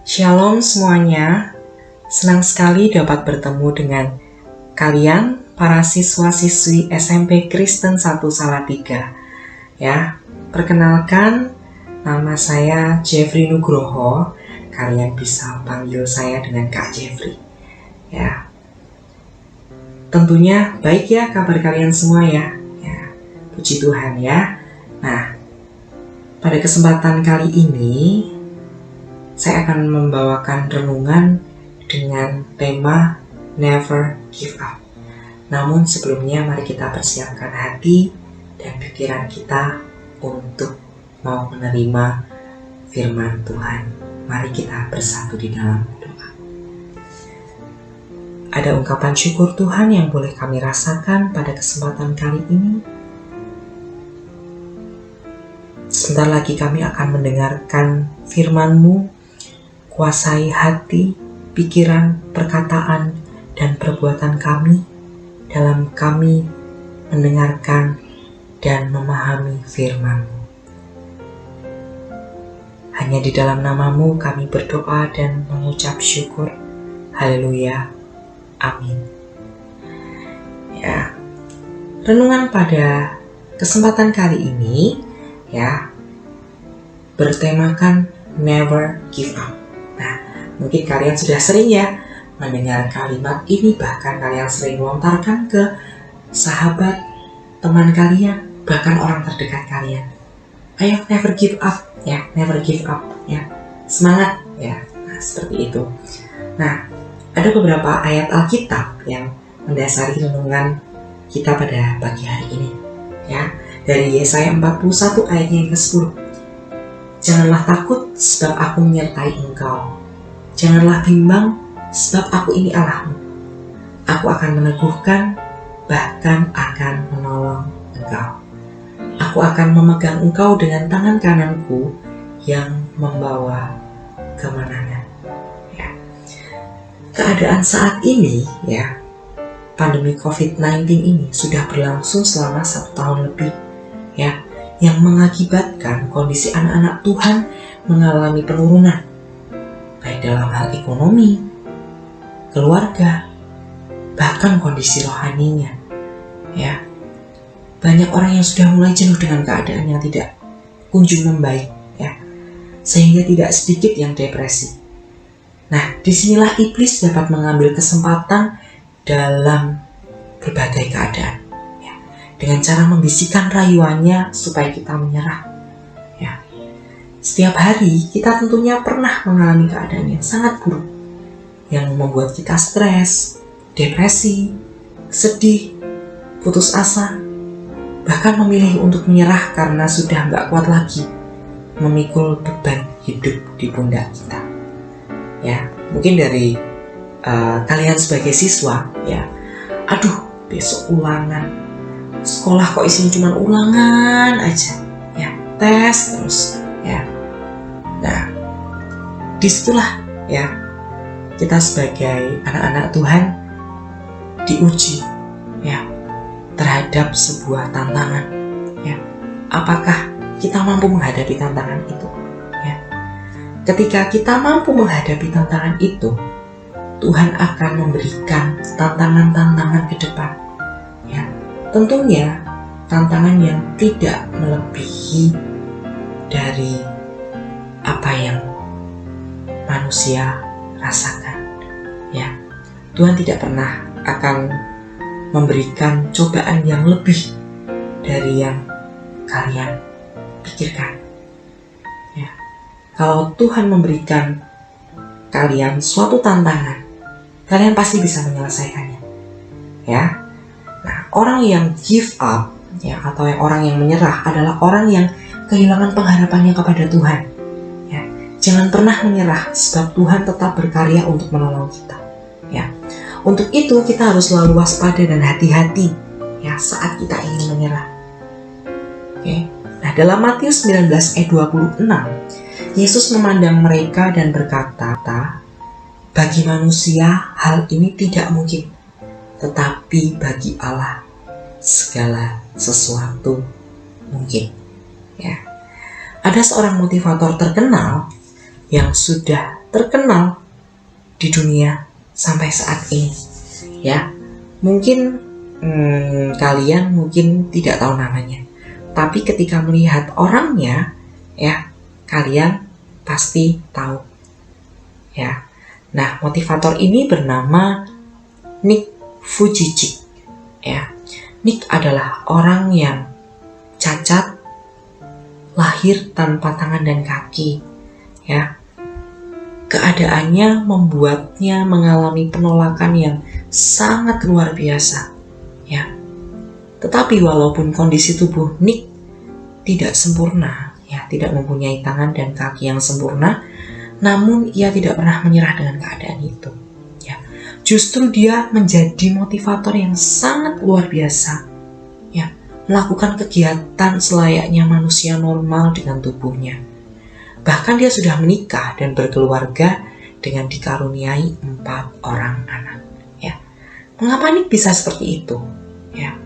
Shalom semuanya, senang sekali dapat bertemu dengan kalian para siswa-siswi SMP Kristen 1 Salatiga. Ya, perkenalkan, nama saya Jeffrey Nugroho. Kalian bisa panggil saya dengan Kak Jeffrey. Ya, tentunya baik ya kabar kalian semua ya. Ya, puji Tuhan ya. Nah, pada kesempatan kali ini saya akan membawakan renungan dengan tema Never Give Up. Namun sebelumnya mari kita persiapkan hati dan pikiran kita untuk mau menerima firman Tuhan. Mari kita bersatu di dalam doa. Ada ungkapan syukur Tuhan yang boleh kami rasakan pada kesempatan kali ini. Sebentar lagi kami akan mendengarkan firman-Mu. Kuasai hati, pikiran, perkataan, dan perbuatan kami dalam kami mendengarkan dan memahami firman-Mu. Hanya di dalam nama-Mu kami berdoa dan mengucap syukur. Haleluya. Amin. Ya, renungan pada kesempatan kali ini ya bertemakan Never Give Up. Mungkin kalian sudah sering ya mendengar kalimat ini, bahkan kalian sering lontarkan ke sahabat, teman kalian, bahkan orang terdekat kalian. Ayo never give up ya, never give up ya. Semangat ya. Nah, seperti itu. Nah, ada beberapa ayat Alkitab yang mendasari renungan kita pada pagi hari ini ya. Dari Yesaya 41 ayatnya yang ke-10. Janganlah takut sebab aku menyertai engkau. Janganlah bimbang, sebab aku ini Allahmu. Aku akan meneguhkan, bahkan akan menolong engkau. Aku akan memegang engkau dengan tangan kananku yang membawa kemenangan. Ya. Keadaan saat ini, ya, pandemi COVID-19 ini sudah berlangsung selama 1 tahun lebih, ya, yang mengakibatkan kondisi anak-anak Tuhan mengalami penurunan. Baik dalam hal ekonomi, keluarga, bahkan kondisi rohaninya. Ya, banyak orang yang sudah mulai jenuh dengan keadaan yang tidak kunjung membaik, ya, sehingga tidak sedikit yang depresi. Nah, disinilah iblis dapat mengambil kesempatan dalam berbagai keadaan, ya, dengan cara membisikkan rayuannya supaya kita menyerah. Setiap hari kita tentunya pernah mengalami keadaan yang sangat buruk yang membuat kita stres, depresi, sedih, putus asa, bahkan memilih untuk menyerah karena sudah gak kuat lagi memikul beban hidup di pundak kita. Ya, mungkin dari kalian sebagai siswa, ya, aduh besok ulangan, sekolah kok isinya cuma ulangan aja, ya, tes terus. Ya, nah, disitulah ya kita sebagai anak-anak Tuhan diuji ya terhadap sebuah tantangan. Ya, apakah kita mampu menghadapi tantangan itu? Ya, ketika kita mampu menghadapi tantangan itu, Tuhan akan memberikan tantangan-tantangan ke depan. Ya, tentunya tantangan yang tidak melebihi dari apa yang manusia rasakan. Ya, Tuhan tidak pernah akan memberikan cobaan yang lebih dari yang kalian pikirkan. Ya, kalau Tuhan memberikan kalian suatu tantangan, kalian pasti bisa menyelesaikannya. Ya, nah, orang yang give up, ya, atau orang yang menyerah adalah orang yang kehilangan pengharapannya kepada Tuhan. Ya, jangan pernah menyerah, sebab Tuhan tetap berkarya untuk menolong kita. Ya, untuk itu kita harus selalu waspada dan hati-hati ya saat kita ingin menyerah. Oke. Nah, dalam Matius 19 ayat 26, Yesus memandang mereka dan berkata, bagi manusia hal ini tidak mungkin, tetapi bagi Allah segala sesuatu mungkin. Ya, ada seorang motivator terkenal yang sudah terkenal di dunia sampai saat ini. Ya, mungkin kalian mungkin tidak tahu namanya, tapi ketika melihat orangnya, ya, kalian pasti tahu. Ya, nah, motivator ini bernama Nick Vujicic. Ya, Nick adalah orang yang cacat, lahir tanpa tangan dan kaki. Ya, keadaannya membuatnya mengalami penolakan yang sangat luar biasa. Ya, tetapi walaupun kondisi tubuh Nick tidak sempurna, ya, tidak mempunyai tangan dan kaki yang sempurna, namun ia tidak pernah menyerah dengan keadaan itu. Ya, justru dia menjadi motivator yang sangat luar biasa. Ya, melakukan kegiatan selayaknya manusia normal dengan tubuhnya. Bahkan dia sudah menikah dan berkeluarga dengan dikaruniai 4 orang anak. Ya, mengapa Nick bisa seperti itu? Ya,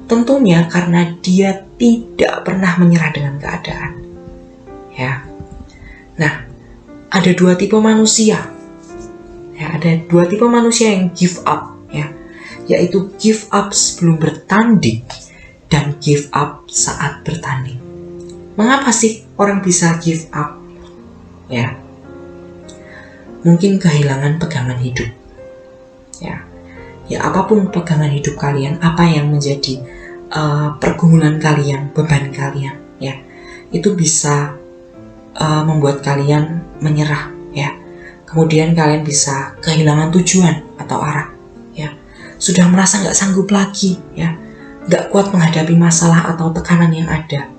tentunya karena dia tidak pernah menyerah dengan keadaan. Ya, nah, ada 2 tipe manusia. Ya, ada 2 tipe manusia yang give up. Ya, yaitu give up sebelum bertanding dan give up saat bertanding. Mengapa sih orang bisa give up? Ya, mungkin kehilangan pegangan hidup. Ya, apapun pegangan hidup kalian, apa yang menjadi pergumulan kalian, beban kalian, ya, itu bisa membuat kalian menyerah. Ya, kemudian kalian bisa kehilangan tujuan atau arah. Ya, sudah merasa nggak sanggup lagi. Ya, nggak kuat menghadapi masalah atau tekanan yang ada.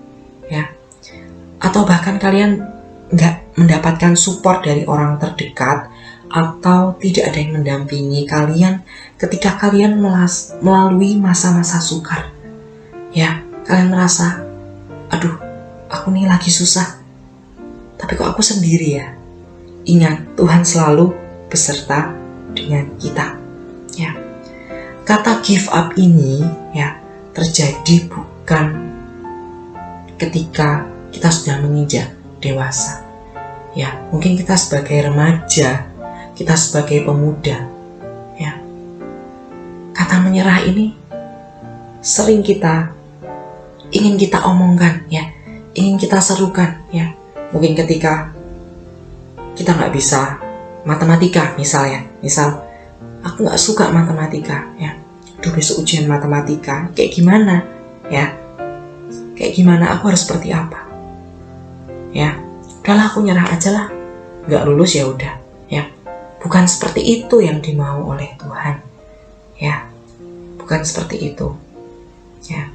Ya, atau bahkan kalian nggak mendapatkan support dari orang terdekat, atau tidak ada yang mendampingi kalian ketika kalian melalui masa-masa sukar. Ya, kalian merasa, aduh, aku nih lagi susah, tapi kok aku sendiri ya? Ingat, Tuhan selalu beserta dengan kita. Ya, kata give up ini, ya, terjadi bukan ketika kita sudah menginjak dewasa. Ya, mungkin kita sebagai remaja, kita sebagai pemuda, ya, kata menyerah ini sering ingin kita omongkan, ya, ingin kita serukan, ya. Mungkin ketika kita nggak bisa matematika, misal aku nggak suka matematika, ya. Aduh, besok ujian matematika, kayak gimana, ya? Kayak gimana? Aku harus seperti apa? Ya, udahlah, aku nyerah aja lah, nggak lulus ya udah, ya. Bukan seperti itu yang dimau oleh Tuhan, ya. Bukan seperti itu, ya.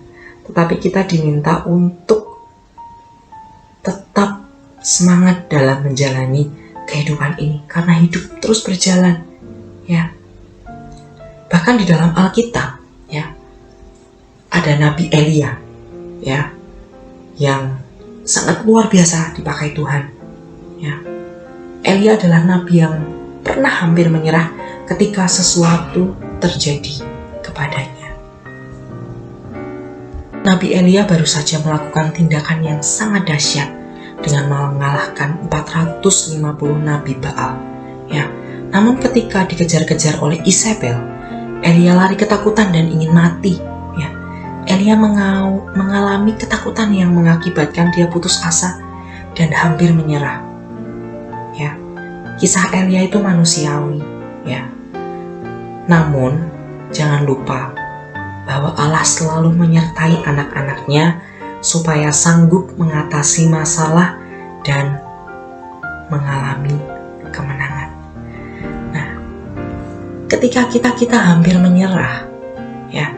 Tetapi kita diminta untuk tetap semangat dalam menjalani kehidupan ini, karena hidup terus berjalan, ya. Bahkan di dalam Alkitab, ya, ada Nabi Elia, ya, yang sangat luar biasa dipakai Tuhan, ya. Elia adalah nabi yang pernah hampir menyerah ketika sesuatu terjadi kepadanya. Nabi Elia baru saja melakukan tindakan yang sangat dahsyat dengan mengalahkan 450 nabi Baal. Ya, namun ketika dikejar-kejar oleh Isabel, Elia lari ketakutan dan ingin mati. Ya, Elia mengalami ketakutan yang mengakibatkan dia putus asa dan hampir menyerah. Ya, kisah Elia itu manusiawi. Ya, namun jangan lupa bahwa Allah selalu menyertai anak-anaknya supaya sanggup mengatasi masalah dan mengalami kemenangan. Nah, ketika kita hampir menyerah, ya,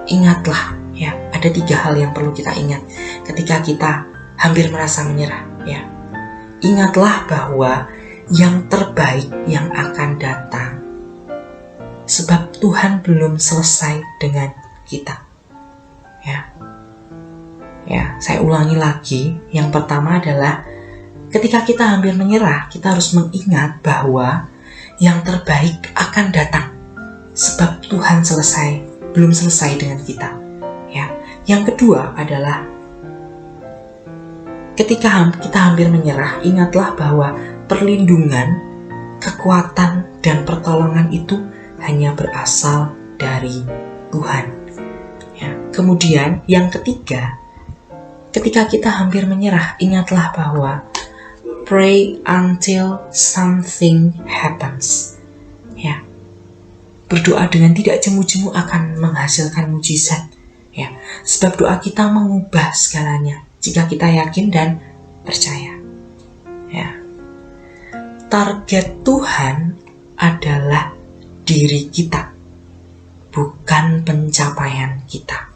ingatlah, ya, ada 3 hal yang perlu kita ingat ketika kita hampir merasa menyerah, ya. Ingatlah bahwa yang terbaik yang akan datang, sebab Tuhan belum selesai dengan kita. Ya, saya ulangi lagi. Yang pertama adalah ketika kita hampir menyerah, kita harus mengingat bahwa yang terbaik akan datang, sebab Tuhan belum selesai dengan kita. Ya, yang kedua adalah ketika kita hampir menyerah, ingatlah bahwa perlindungan, kekuatan, dan pertolongan itu hanya berasal dari Tuhan. Ya. Kemudian yang ketiga, ketika kita hampir menyerah, ingatlah bahwa pray until something happens. Ya. Berdoa dengan tidak jemu-jemu akan menghasilkan mujizat. Ya. Sebab doa kita mengubah segalanya jika kita yakin dan percaya. Ya. Target Tuhan adalah diri kita, bukan pencapaian kita.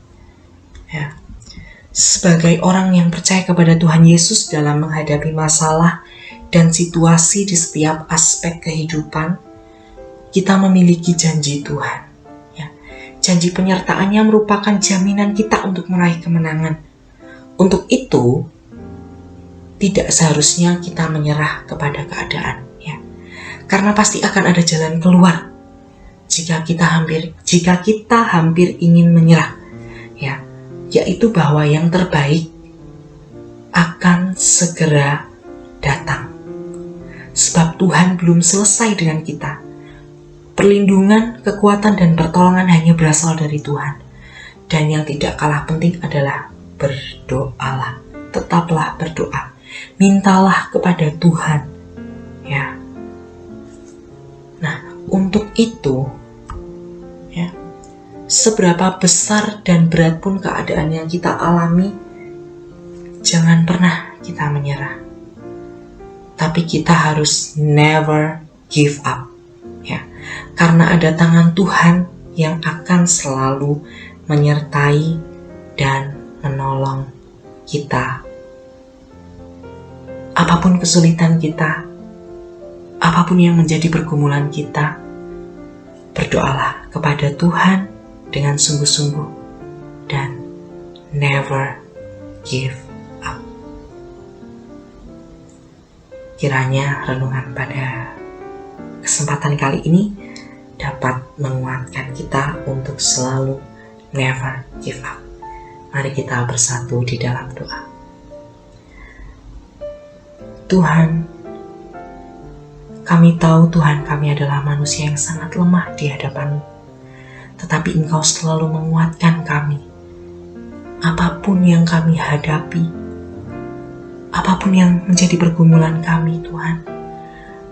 Ya. Sebagai orang yang percaya kepada Tuhan Yesus dalam menghadapi masalah dan situasi di setiap aspek kehidupan, kita memiliki janji Tuhan. Ya. Janji penyertaan yang merupakan jaminan kita untuk meraih kemenangan. Untuk itu, tidak seharusnya kita menyerah kepada keadaan. Ya. Karena pasti akan ada jalan keluar jika kita hampir ingin menyerah. Ya. Yaitu bahwa yang terbaik akan segera datang. Sebab Tuhan belum selesai dengan kita. Perlindungan, kekuatan, dan pertolongan hanya berasal dari Tuhan. Dan yang tidak kalah penting adalah berdoalah. Tetaplah berdoa. Mintalah kepada Tuhan. Ya. Nah, untuk itu, ya, seberapa besar dan berat pun keadaan yang kita alami, jangan pernah kita menyerah. Tapi kita harus never give up. Ya. Karena ada tangan Tuhan yang akan selalu menyertai dan menolong kita. Apapun kesulitan kita, apapun yang menjadi pergumulan kita, berdoalah kepada Tuhan dengan sungguh-sungguh dan never give up. Kiranya renungan pada kesempatan kali ini dapat menguatkan kita untuk selalu never give up. Mari kita bersatu di dalam doa. Tuhan, kami tahu Tuhan kami adalah manusia yang sangat lemah di hadapan-Mu. Tetapi Engkau selalu menguatkan kami. Apapun yang kami hadapi, apapun yang menjadi pergumulan kami, Tuhan,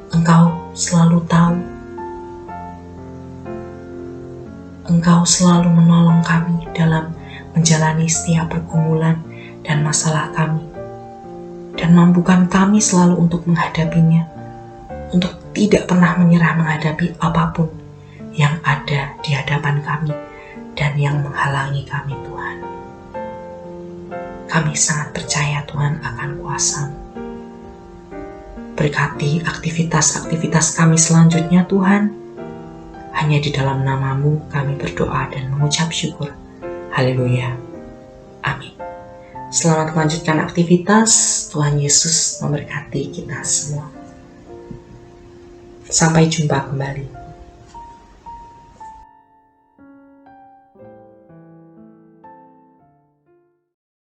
Engkau selalu tahu. Engkau selalu menolong kami dalam menjalani setiap pergumulan dan masalah kami. Dan mampukan kami selalu untuk menghadapinya, untuk tidak pernah menyerah menghadapi apapun yang ada di hadapan kami dan yang menghalangi kami, Tuhan. Kami sangat percaya, Tuhan, akan kuasa-Mu. Berkati aktivitas-aktivitas kami selanjutnya, Tuhan. Hanya di dalam nama-Mu kami berdoa dan mengucap syukur. Haleluya. Amin. Selamat melanjutkan aktivitas. Tuhan Yesus memberkati kita semua. Sampai jumpa kembali.